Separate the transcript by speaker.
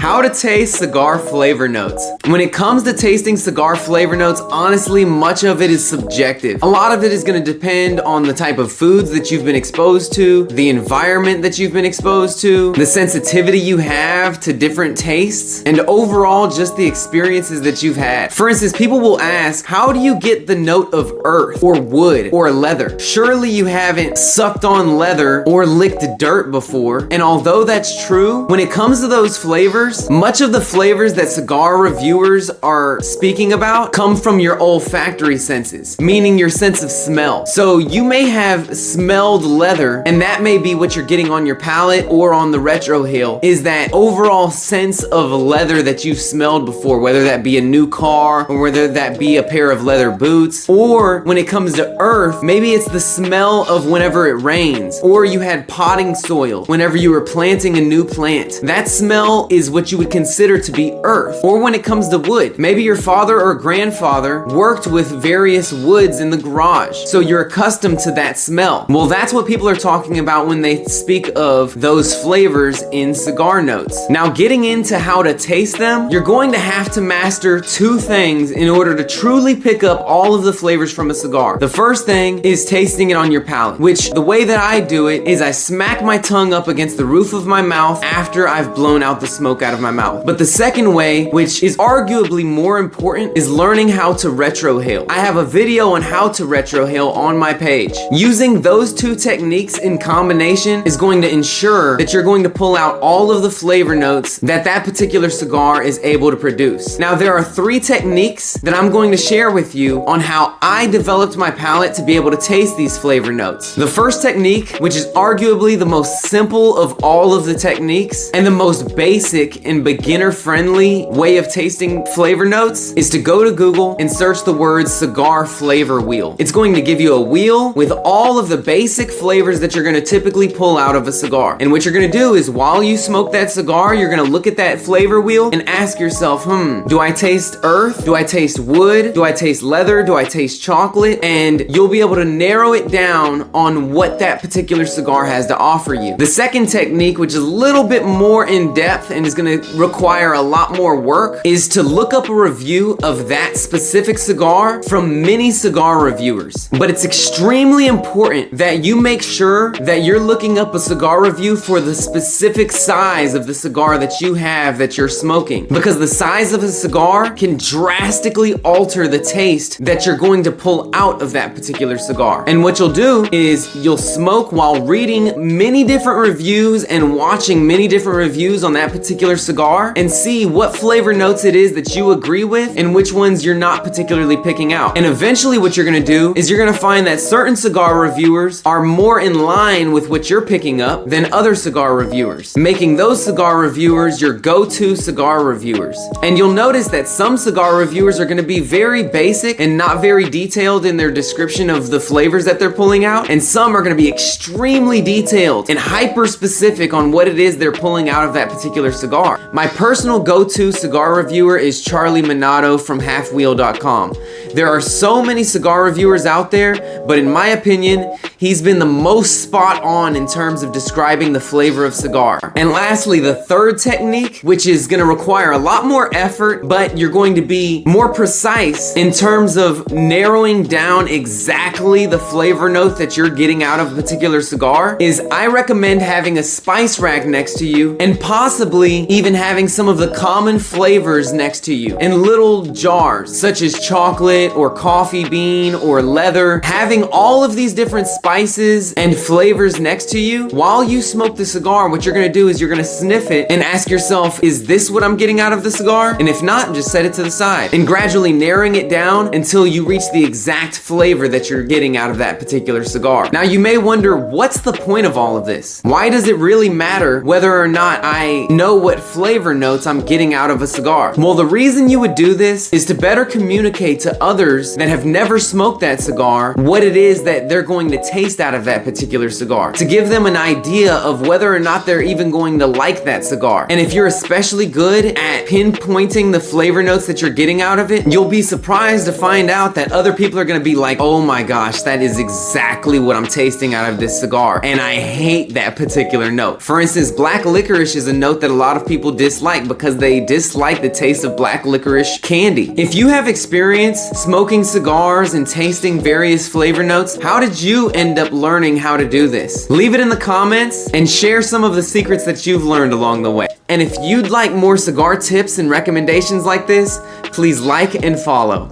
Speaker 1: How to taste cigar flavor notes. When it comes to tasting cigar flavor notes, honestly, much of it is subjective. A lot of it is going to depend on the type of foods that you've been exposed to, the environment that you've been exposed to, the sensitivity you have to different tastes, and overall just the experiences that you've had. For instance, people will ask, how do you get the note of earth or wood or leather? Surely you haven't sucked on leather or licked dirt before. And although that's true, when it comes to those flavors, much of the flavors that cigar reviewers are speaking about come from your olfactory senses, meaning your sense of smell. So you may have smelled leather, and that may be what you're getting on your palate or on the retrohale, is that overall sense of leather that you've smelled before, whether that be a new car or whether that be a pair of leather boots. Or when it comes to earth, maybe it's the smell of whenever it rains, or you had potting soil whenever you were planting a new plant. That smell is what you would consider to be earth. Or when it comes to wood, maybe your father or grandfather worked with various woods in the garage, so you're accustomed to that smell. Well, that's what people are talking about when they speak of those flavors in cigar notes. Now, getting into how to taste them, you're going to have to master two things in order to truly pick up all of the flavors from a cigar. The first thing is tasting it on your palate, which the way that I do it is I smack my tongue up against the roof of my mouth after I've blown out the smoke out of my mouth. But the second way, which is arguably more important, is learning how to retrohale. I have a video on how to retrohale on my page. Using those two techniques in combination is going to ensure that you're going to pull out all of the flavor notes that that particular cigar is able to produce. Now, there are three techniques that I'm going to share with you on how I developed my palate to be able to taste these flavor notes. The first technique, which is arguably the most simple of all of the techniques and the most basic and beginner-friendly way of tasting flavor notes, is to go to Google and search the word cigar flavor wheel. It's going to give you a wheel with all of the basic flavors that you're going to typically pull out of a cigar. And what you're going to do is, while you smoke that cigar, you're going to look at that flavor wheel and ask yourself, do I taste earth? Do I taste wood? Do I taste leather? Do I taste chocolate? And you'll be able to narrow it down on what that particular cigar has to offer you. The second technique, which is a little bit more in depth and is going to require a lot more work, is to look up a review of that specific cigar from many cigar reviewers. But it's extremely important that you make sure that you're looking up a cigar review for the specific size of the cigar that you have that you're smoking, because the size of a cigar can drastically alter the taste that you're going to pull out of that particular cigar. And what you'll do is you'll smoke while reading many different reviews and watching many different reviews on that particular cigar, and see what flavor notes it is that you agree with and which ones you're not particularly picking out. And eventually what you're gonna do is you're gonna find that certain cigar reviewers are more in line with what you're picking up than other cigar reviewers, making those cigar reviewers your go-to cigar reviewers. And you'll notice that some cigar reviewers are gonna be very basic and not very detailed in their description of the flavors that they're pulling out, and some are gonna be extremely detailed and hyper-specific on what it is they're pulling out of that particular cigar. My personal go-to cigar reviewer is Charlie Minato from halfwheel.com. There are so many cigar reviewers out there, but in my opinion, he's been the most spot on in terms of describing the flavor of cigar. And lastly, the third technique, which is going to require a lot more effort, but you're going to be more precise in terms of narrowing down exactly the flavor note that you're getting out of a particular cigar, is I recommend having a spice rack next to you, and possibly even having some of the common flavors next to you in little jars, such as chocolate or coffee bean or leather. Having all of these different spices and flavors next to you while you smoke the cigar, what you're gonna do is you're gonna sniff it and ask yourself, is this what I'm getting out of the cigar? And if not, just set it to the side, and gradually narrowing it down until you reach the exact flavor that you're getting out of that particular cigar. Now, you may wonder, what's the point of all of this? Why does it really matter whether or not I know what flavor notes I'm getting out of a cigar? Well, the reason you would do this is to better communicate to others that have never smoked that cigar what it is that they're going to taste taste out of that particular cigar, to give them an idea of whether or not they're even going to like that cigar. And if you're especially good at pinpointing the flavor notes that you're getting out of it, you'll be surprised to find out that other people are gonna be like, oh my gosh, that is exactly what I'm tasting out of this cigar, and I hate that particular note. For instance, black licorice is a note that a lot of people dislike because they dislike the taste of black licorice candy. If you have experience smoking cigars and tasting various flavor notes, how did you end up learning how to do this? Leave it in the comments and share some of the secrets that you've learned along the way. And if you'd like more cigar tips and recommendations like this, please like and follow.